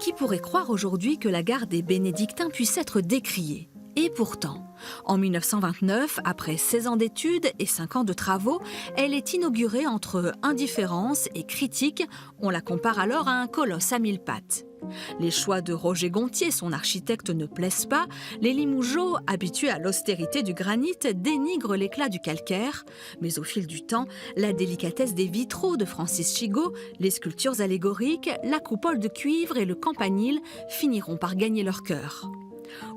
Qui pourrait croire aujourd'hui que la gare des Bénédictins puisse être décriée? Et pourtant, en 1929, après 16 ans d'études et 5 ans de travaux, elle est inaugurée entre indifférence et critique. On la compare alors à un colosse à 1000 pattes. Les choix de Roger Gontier, son architecte, ne plaisent pas. Les Limougeaux, habitués à l'austérité du granit, dénigrent l'éclat du calcaire. Mais au fil du temps, la délicatesse des vitraux de Francis Chigot, les sculptures allégoriques, la coupole de cuivre et le campanile finiront par gagner leur cœur.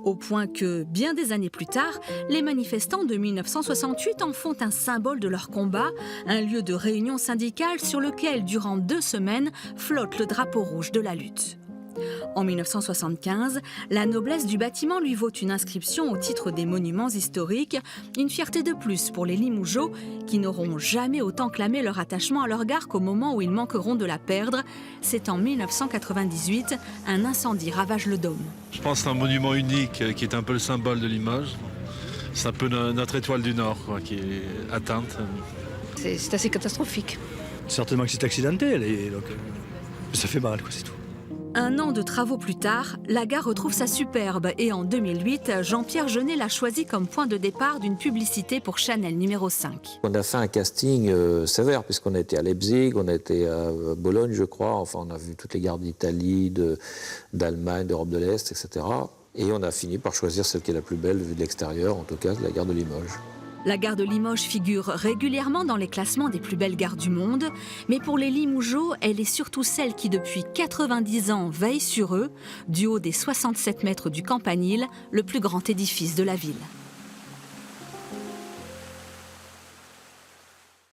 Au point que, bien des années plus tard, les manifestants de 1968 en font un symbole de leur combat, un lieu de réunion syndicale sur lequel, durant 2 semaines, flotte le drapeau rouge de la lutte. En 1975, la noblesse du bâtiment lui vaut une inscription au titre des monuments historiques, une fierté de plus pour les Limougeaux qui n'auront jamais autant clamé leur attachement à leur gare qu'au moment où ils manqueront de la perdre. C'est en 1998, un incendie ravage le dôme. Je pense que c'est un monument unique qui est un peu le symbole de Limoges. C'est un peu notre étoile du Nord qui est atteinte. C'est assez catastrophique. Certainement que c'est accidentel, et donc ça fait mal, c'est tout. 1 an de travaux plus tard, la gare retrouve sa superbe et en 2008, Jean-Pierre Jeunet l'a choisie comme point de départ d'une publicité pour Chanel numéro 5. On a fait un casting sévère puisqu'on a été à Leipzig, on a été à Bologne je crois, enfin on a vu toutes les gares d'Italie, d'Allemagne, d'Europe de l'Est, etc. Et on a fini par choisir celle qui est la plus belle vue de l'extérieur, en tout cas la gare de Limoges. La gare de Limoges figure régulièrement dans les classements des plus belles gares du monde, mais pour les Limougeaux, elle est surtout celle qui depuis 90 ans veille sur eux, du haut des 67 mètres du campanile, le plus grand édifice de la ville.